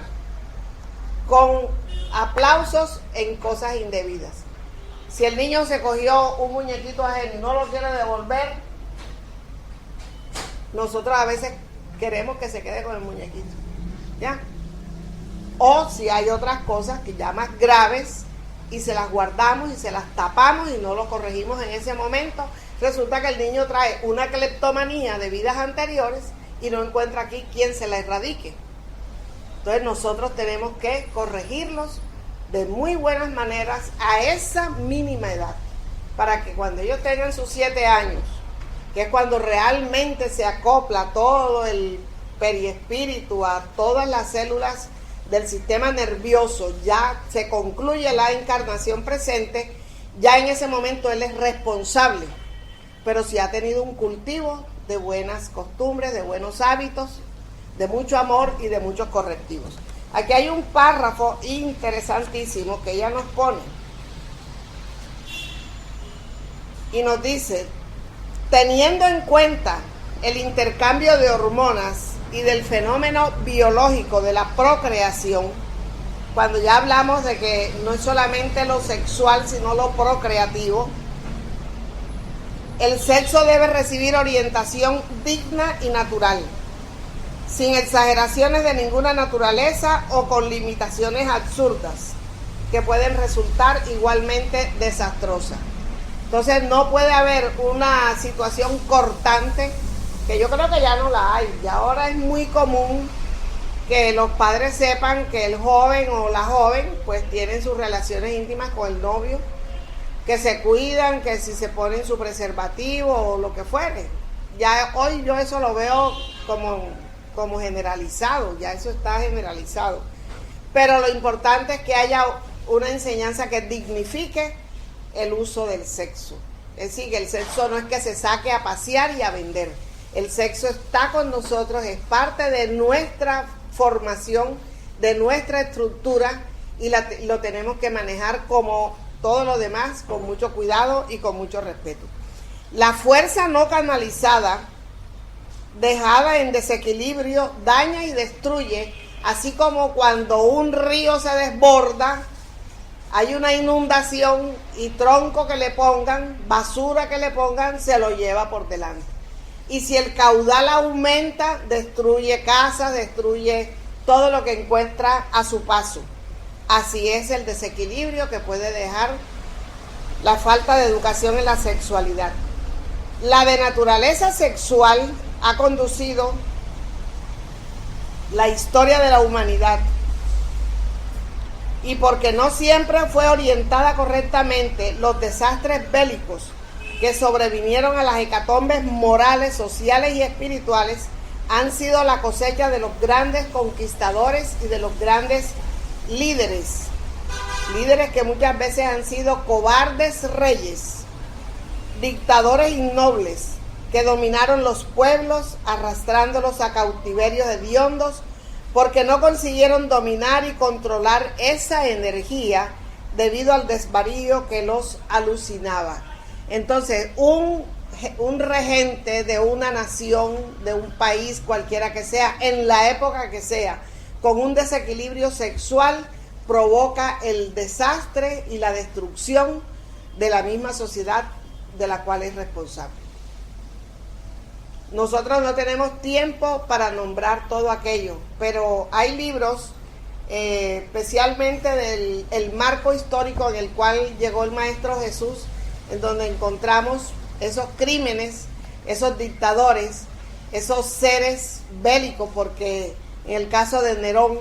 con aplausos en cosas indebidas. Si el niño se cogió un muñequito ajeno y no lo quiere devolver, nosotros a veces queremos que se quede con el muñequito, ¿ya? O si hay otras cosas que ya más graves y se las guardamos y se las tapamos y no lo corregimos en ese momento, resulta que el niño trae una cleptomanía de vidas anteriores y no encuentra aquí quien se la erradique. Entonces nosotros tenemos que corregirlos de muy buenas maneras a esa mínima edad, para que cuando ellos tengan sus 7 años, que es cuando realmente se acopla todo el periespíritu a todas las células del sistema nervioso, ya se concluye la encarnación presente, ya en ese momento él es responsable, pero si ha tenido un cultivo de buenas costumbres, de buenos hábitos, de mucho amor y de muchos correctivos. Aquí hay un párrafo interesantísimo que ella nos pone y nos dice: teniendo en cuenta el intercambio de hormonas y del fenómeno biológico de la procreación, cuando ya hablamos de que no es solamente lo sexual sino lo procreativo, el sexo debe recibir orientación digna y natural, sin exageraciones de ninguna naturaleza o con limitaciones absurdas. que pueden resultar igualmente desastrosas. Entonces no puede haber una situación cortante, que yo creo que ya no la hay. Y ahora es muy común que los padres sepan que el joven o la joven pues tienen sus relaciones íntimas con el novio, que se cuidan, que si se ponen su preservativo o lo que fuere. Ya hoy yo eso lo veo como generalizado, ya eso está generalizado. Pero lo importante es que haya una enseñanza que dignifique el uso del sexo. Es decir, que el sexo no es que se saque a pasear y a vender. El sexo está con nosotros, es parte de nuestra formación, de nuestra estructura, y lo tenemos que manejar como todo lo demás, con mucho cuidado y con mucho respeto. La fuerza no canalizada, dejada en desequilibrio, daña y destruye, así como cuando un río se desborda, hay una inundación y tronco que le pongan, basura que le pongan, se lo lleva por delante. Y si el caudal aumenta, destruye casas, destruye todo lo que encuentra a su paso. Así es el desequilibrio que puede dejar la falta de educación en la sexualidad. La denaturaleza sexual ha conducido la historia de la humanidad, y porque no siempre fue orientada correctamente, los desastres bélicos que sobrevinieron a las hecatombes morales, sociales y espirituales han sido la cosecha de los grandes conquistadores y de los grandes líderes que muchas veces han sido cobardes reyes, dictadores innobles que dominaron los pueblos arrastrándolos a cautiverios hediondos porque no consiguieron dominar y controlar esa energía debido al desvarío que los alucinaba. Entonces, un regente de una nación, de un país cualquiera que sea, en la época que sea, con un desequilibrio sexual, provoca el desastre y la destrucción de la misma sociedad de la cual es responsable. Nosotros no tenemos tiempo para nombrar todo aquello, pero hay libros, especialmente del marco histórico en el cual llegó el Maestro Jesús, en donde encontramos esos crímenes, esos dictadores, esos seres bélicos, porque en el caso de Nerón,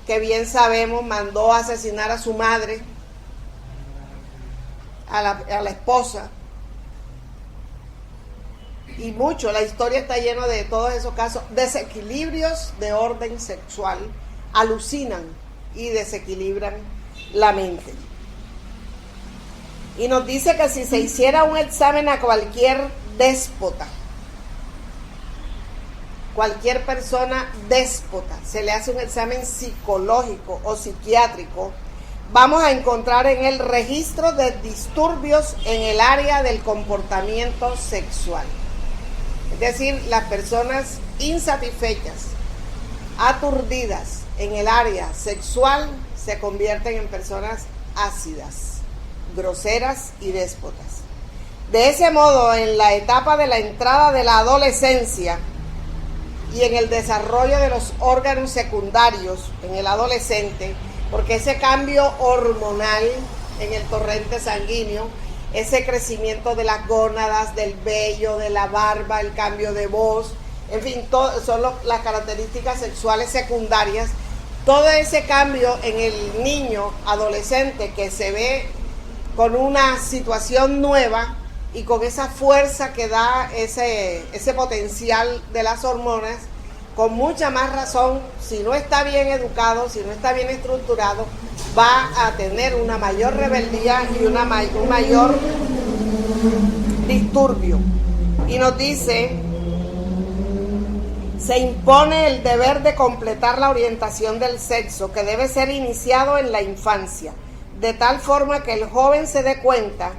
que bien sabemos, mandó a asesinar a su madre, a la esposa, y mucho, la historia está llena de todos esos casos, desequilibrios de orden sexual, alucinan y desequilibran la mente. Y nos dice que si se hiciera un examen a cualquier déspota, cualquier persona déspota, se le hace un examen psicológico o psiquiátrico, vamos a encontrar en él registro de disturbios en el área del comportamiento sexual. Es decir, las personas insatisfechas, aturdidas en el área sexual, se convierten en personas ácidas, groseras y déspotas. De ese modo, en la etapa de la entrada de la adolescencia y en el desarrollo de los órganos secundarios en el adolescente, porque ese cambio hormonal en el torrente sanguíneo, ese crecimiento de las gónadas, del vello, de la barba, el cambio de voz, en fin, son las características sexuales secundarias. Todo ese cambio en el niño adolescente que se ve con una situación nueva y con esa fuerza que da ese potencial de las hormonas, con mucha más razón, si no está bien educado, si no está bien estructurado, va a tener una mayor rebeldía y un mayor disturbio. Y nos dice, se impone el deber de completar la orientación del sexo, que debe ser iniciado en la infancia, de tal forma que el joven se dé cuenta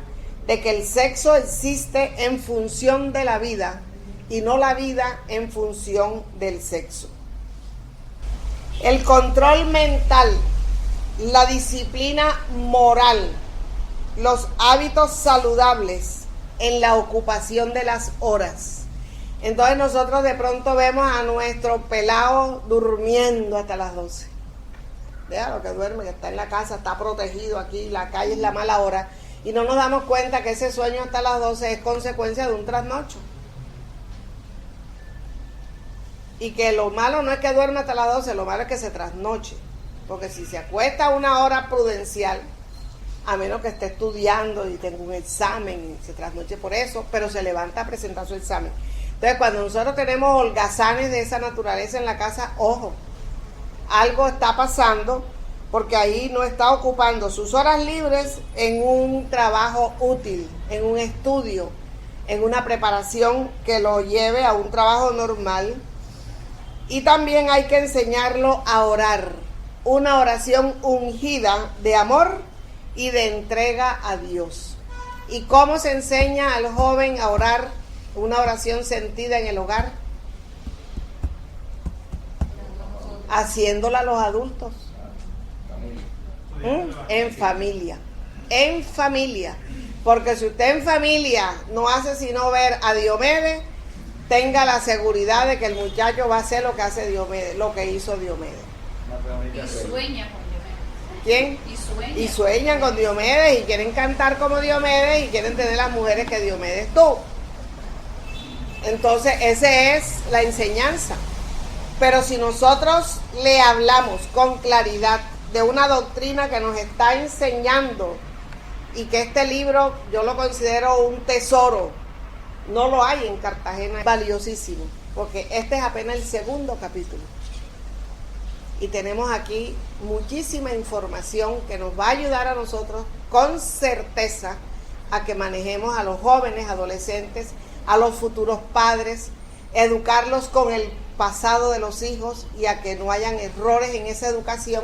de que el sexo existe en función de la vida y no la vida en función del sexo. El control mental, la disciplina moral, los hábitos saludables en la ocupación de las horas. Entonces nosotros de pronto vemos a nuestro pelado durmiendo hasta las 12. déjalo que duerme, que está en la casa, está protegido aquí, la calle es la mala hora, y no nos damos cuenta que ese sueño hasta las 12 es consecuencia de un trasnocho. Y que lo malo no es que duerma hasta las 12, lo malo es que se trasnoche. Porque si se acuesta a una hora prudencial, a menos que esté estudiando y tenga un examen y se trasnoche por eso, pero se levanta a presentar su examen. Entonces, cuando nosotros tenemos holgazanes de esa naturaleza en la casa, ojo, algo está pasando porque ahí no está ocupando sus horas libres en un trabajo útil, en un estudio, en una preparación que lo lleve a un trabajo normal. Y también hay que enseñarlo a orar, una oración ungida de amor y de entrega a Dios. ¿Y cómo se enseña al joven a orar una oración sentida en el hogar? Haciéndola a los adultos. En familia. En familia. Porque si usted en familia no hace sino ver a Diomedes, tenga la seguridad de que el muchacho va a hacer lo que hace Diomedes, lo que hizo Diomedes. Y sueña con Diomedes. ¿Quién? Y sueñan con Diomedes y quieren cantar como Diomedes y quieren tener las mujeres que Diomedes tuvo. Entonces, esa es la enseñanza. Pero si nosotros le hablamos con claridad de una doctrina que nos está enseñando y que este libro yo lo considero un tesoro, no lo hay en Cartagena, es valiosísimo, porque este es apenas el segundo capítulo. Y tenemos aquí muchísima información que nos va a ayudar a nosotros con certeza a que manejemos a los jóvenes, adolescentes, a los futuros padres, educarlos con el pasado de los hijos y a que no hayan errores en esa educación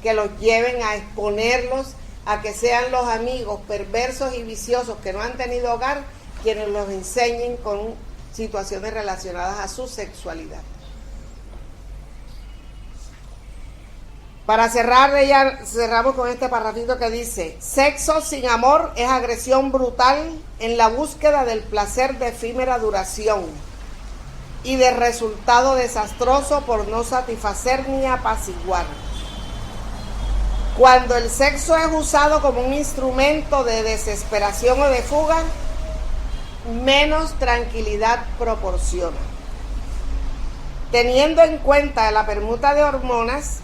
que los lleven a exponerlos a que sean los amigos perversos y viciosos que no han tenido hogar quienes los enseñen con situaciones relacionadas a su sexualidad. Para cerrar, ya cerramos con este parrafito que dice: sexo sin amor es agresión brutal en la búsqueda del placer de efímera duración y de resultado desastroso por no satisfacer ni apaciguar. Cuando el sexo es usado como un instrumento de desesperación o de fuga, menos tranquilidad proporciona. Teniendo en cuenta la permuta de hormonas,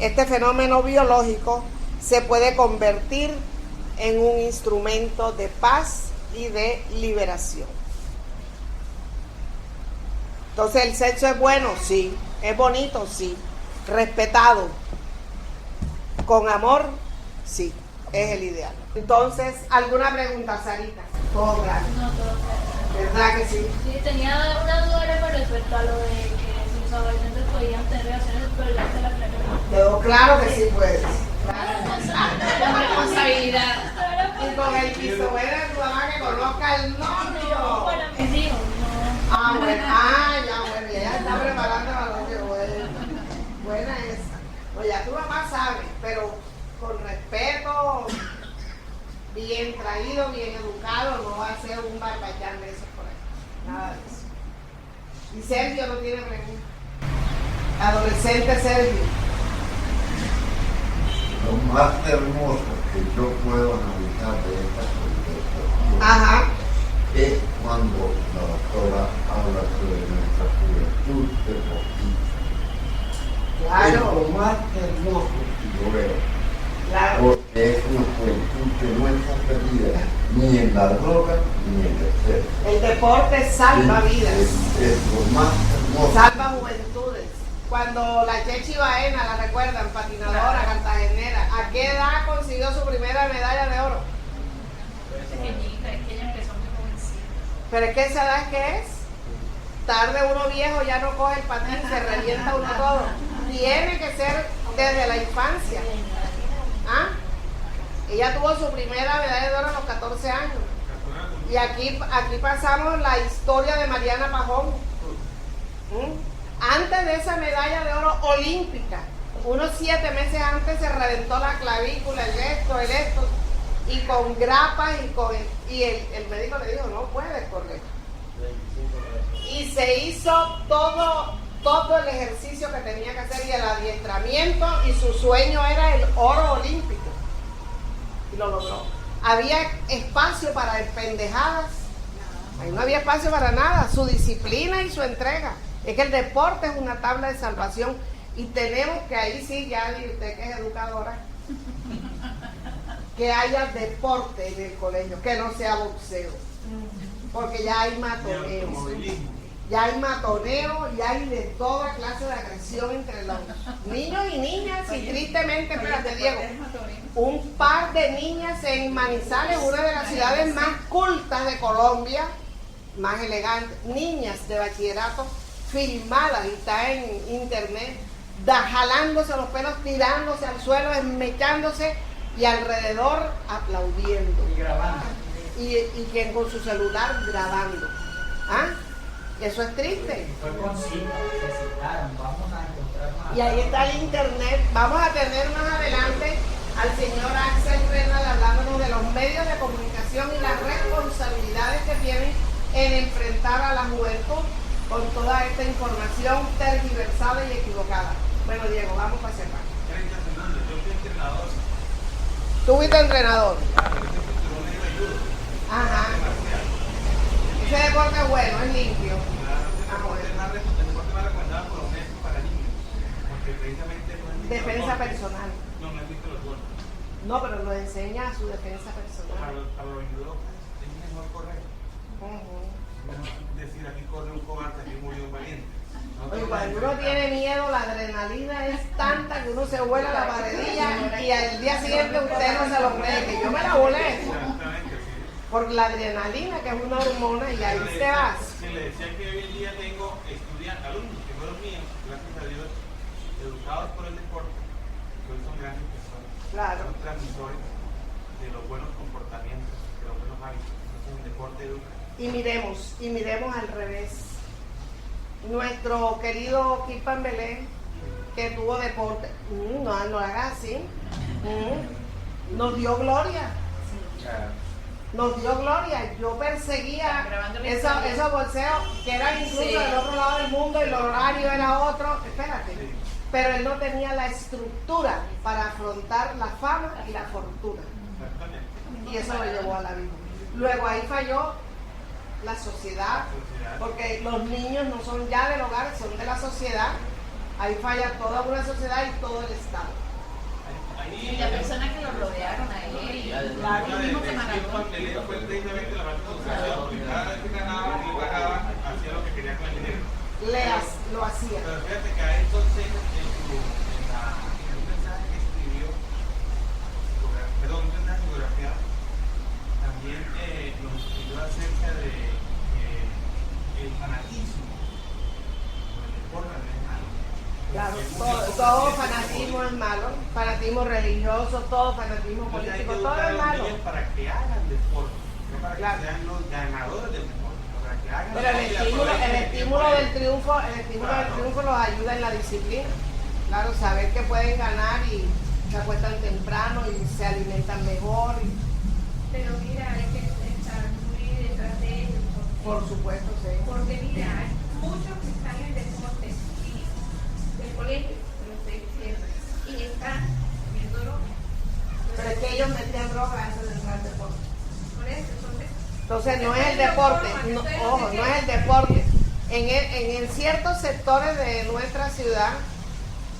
este fenómeno biológico se puede convertir en un instrumento de paz y de liberación. Entonces, ¿el sexo es bueno? Sí. ¿Es bonito? Sí. ¿Respetado? ¿Con amor? Sí. Es el ideal. Entonces, ¿alguna pregunta, Sarita? Todo claro. No, todo claro. ¿Verdad que sí? Sí, tenía una duda con respecto a lo de que si los adolescentes podían tener relaciones sexuales de la clase. Quedó claro que sí puedes. Con responsabilidad. Y con el piso de tu mamá que conozca el novio. Bueno, mis hijos, no. Ah, bueno, ya está preparando la noche buena esa. Pues ya tu mamá sabe, pero con respeto, bien traído, bien educado, no va a ser un barbachán de eso por ahí. Nada de eso. Y Sergio no tiene pregunta. Adolescente Sergio. Lo más hermoso que yo puedo analizar de esta conversación Ajá. es cuando la doctora habla sobre nuestra juventud deportiva. Es Claro, lo más hermoso que yo veo, claro. porque es una juventud que no está perdida ni en la droga ni en el sexo. El deporte salva vidas. Es lo más hermoso. Salva juventudes. Cuando la Chechi Baena, la recuerdan, patinadora, cartagenera, ¿a qué edad consiguió su primera medalla de oro? Pequeñita, es que ella empezó muy jovencita. Pero es que esa edad que es, tarde uno viejo ya no coge el patín, se revienta uno todo. Tiene que ser desde la infancia. ¿Ah? Ella tuvo su primera medalla de oro a los 14 años. Y aquí pasamos la historia de Mariana Pajón. Antes de esa medalla de oro olímpica, unos 7 meses antes se reventó la clavícula, el esto, y con grapas y el médico le dijo, no puedes correr. Y se hizo todo todo el ejercicio que tenía que hacer y el adiestramiento, y su sueño era el oro olímpico. Y lo logró. Había espacio para pendejadas. Ahí no había espacio para nada. Su disciplina y su entrega. Es que el deporte es una tabla de salvación. Y tenemos que ahí sí, ya y usted que es educadora, que haya deporte en el colegio, que no sea boxeo. Porque ya hay matoneo. Ya hay matoneo, ya hay de toda clase de agresión entre los niños y niñas. Y tristemente, espérate Diego, un par de niñas en Manizales, una de las ciudades más cultas de Colombia, más elegantes, niñas de bachillerato, filmadas, y está en internet, jalándose los pelos, tirándose al suelo, esmechándose, y alrededor aplaudiendo. Y grabando. Y quien con su celular grabando. ¿Ah? Eso es triste. Fue con cita, se citaron, vamos a encontrar más. Y ahí está el internet. Vamos a tener más adelante al señor Axel Renal hablándonos de los medios de comunicación y las responsabilidades que tienen en enfrentar a la juventud con toda esta información tergiversada y equivocada. Bueno, Diego, vamos para cerrar. 30 segundos, yo fui entrenador. ¿Tú fuiste entrenador? Claro, yo soy cinturón negro de judo. Ajá. Ese deporte es bueno, es limpio. Claro, el deporte más recomendado por UNESCO para niños. Porque precisamente no es Defensa personal. No, no he visto los golpes. No, pero nos enseña su defensa Para personal. los judocas es mejor correr. Ujú. No decir aquí corre un cobarde, aquí murió un valiente. No Oye, tengo cuando nada uno que tiene miedo, la adrenalina es tanta que uno se vuela la paredilla y al día siguiente usted no se lo cree, que yo me la volé. Exactamente, sí. Por la adrenalina, que es una hormona, y ahí te vas. Se le decía que hoy en día tengo estudiantes, alumnos que fueron míos, gracias a Dios, educados por el deporte, que hoy son grandes personas. Claro. Son transmisores de los buenos comportamientos, de los buenos hábitos. Entonces el deporte educa. Y miremos al revés. Nuestro querido Kipan Belén, que tuvo deporte, no lo hagas así, nos dio gloria. Nos dio gloria. Yo perseguía Grabando la historia. esos bolseos que eran incluso Sí. del otro lado del mundo, y el horario era otro. Espérate. Sí. Pero él no tenía la estructura para afrontar la fama y la fortuna. Exactamente. Y eso lo llevó a la vida. Luego ahí falló la sociedad, porque los niños no son ya del hogar, son de la sociedad. Ahí falla toda una sociedad y todo el Estado. Y las personas que lo rodearon a él, Claro. el mismo que Maradona. Fue precisamente la falta de educación, porque cada vez que ganaba, él pagaba, hacía lo que quería con el dinero. Lo hacía. Pero fíjate que a él entonces, en un mensaje que escribió, un mensaje fotografiado, también nos escribió acerca de el fanatismo por el deporte no es malo. Claro, Porque todo muchos fanatismo es malo, fanatismo religioso, todo fanatismo Entonces hay que político, todo educar a es los malo. niños para que hagan deporte, no para Claro. que sean los ganadores del deporte, para que hagan Pero el deporte y estímulo aprovechen el tiempo del libre. triunfo los ayuda en la disciplina. Claro, saber que pueden ganar y se acuestan temprano y se alimentan mejor. Pero mira, hay que estar muy detrás de ellos. Por supuesto, sí. Porque mira, hay muchos que están en deporte y del colegio, y están viendo droga. Pero es que ellos metían droga antes de entrar al deporte. Por eso, entonces, Entonces no es el deporte, ojo, no es el deporte. En ciertos sectores de nuestra ciudad,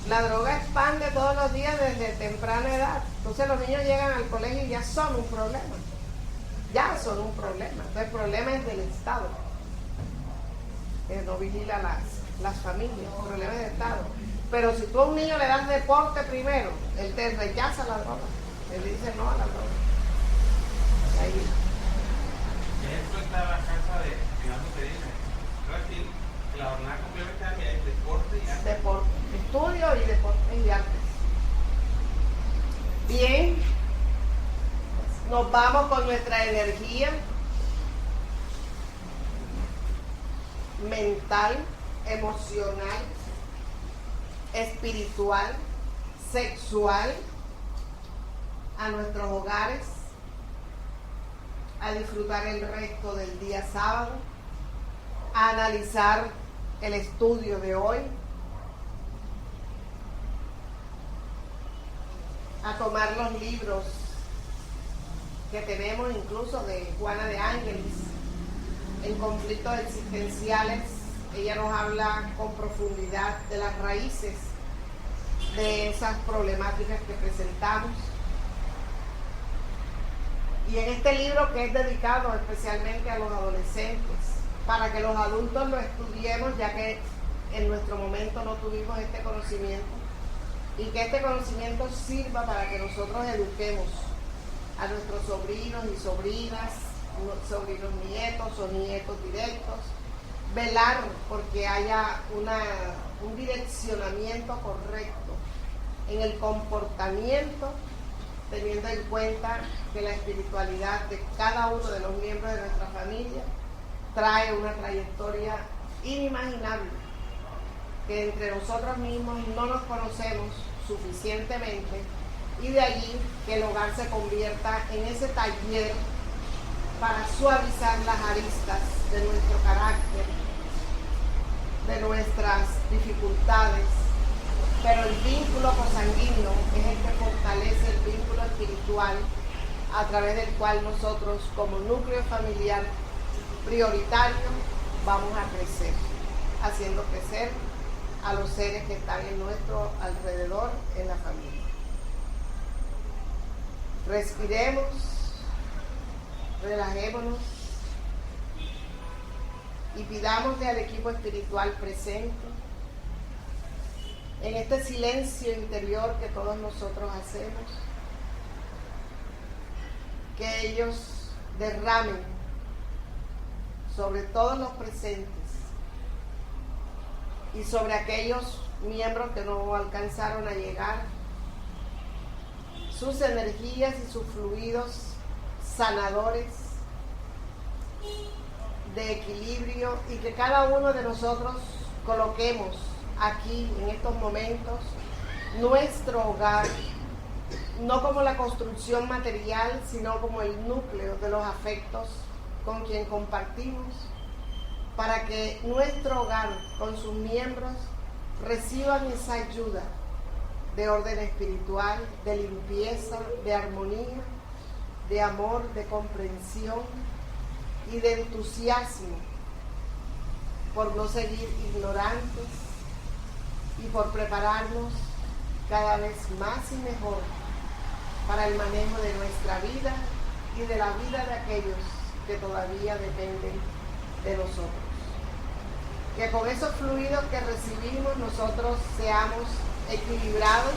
la droga expande todos los días desde temprana edad. Entonces los niños llegan al colegio y ya son un problema. Ya son un problema. Entonces el problema es del Estado, que no vigila las familias. El problema es del Estado. Pero si tú a un niño le das deporte primero, él te rechaza la droga. Él dice no a la droga. Ahí. Esto está en la casa de Fernando Pereira. Brasil, que la jornada complementaria es deporte y arte. Deporte, estudio y deporte y artes. Bien, nos vamos con nuestra energía mental, emocional, espiritual, sexual a nuestros hogares, a disfrutar el resto del día sábado, a analizar el estudio de hoy, a tomar los libros que tenemos, incluso de Juana de Ángeles, en conflictos existenciales. Ella nos habla con profundidad de las raíces de esas problemáticas que presentamos. Y en este libro, que es dedicado especialmente a los adolescentes, para que los adultos lo estudiemos, ya que en nuestro momento no tuvimos este conocimiento, y que este conocimiento sirva para que nosotros eduquemos a nuestros sobrinos y sobrinas, sobrinos nietos o nietos directos, velar porque haya un direccionamiento correcto en el comportamiento, teniendo en cuenta que la espiritualidad de cada uno de los miembros de nuestra familia trae una trayectoria inimaginable, que entre nosotros mismos no nos conocemos suficientemente, y de allí que el hogar se convierta en ese taller para suavizar las aristas de nuestro carácter, de nuestras dificultades, pero el vínculo consanguíneo es el que fortalece el vínculo espiritual, a través del cual nosotros, como núcleo familiar prioritario, vamos a crecer, haciendo crecer a los seres que están en nuestro alrededor, en la familia. Respiremos, relajémonos y pidámosle al equipo espiritual presente, en este silencio interior que todos nosotros hacemos, que ellos derramen sobre todos los presentes y sobre aquellos miembros que no alcanzaron a llegar, sus energías y sus fluidos sanadores de equilibrio, y que cada uno de nosotros coloquemos aquí en estos momentos nuestro hogar, no como la construcción material, sino como el núcleo de los afectos con quien compartimos, para que nuestro hogar con sus miembros reciban esa ayuda de orden espiritual, de limpieza, de armonía, de amor, de comprensión y de entusiasmo por no seguir ignorantes y por prepararnos cada vez más y mejor para el manejo de nuestra vida y de la vida de aquellos que todavía dependen de nosotros. Que con esos fluidos que recibimos nosotros seamos equilibrados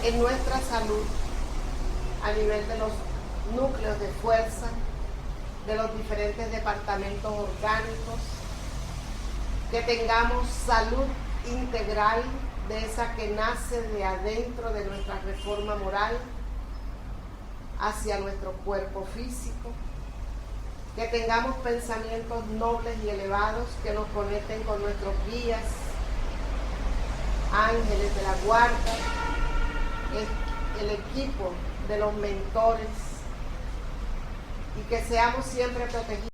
en nuestra salud a nivel de los núcleos de fuerza, de los diferentes departamentos orgánicos, que tengamos salud integral, de esa que nace de adentro de nuestra reforma moral hacia nuestro cuerpo físico, que tengamos pensamientos nobles y elevados que nos conecten con nuestros guías, ángeles de la guarda, el equipo de los mentores, y que seamos siempre protegidos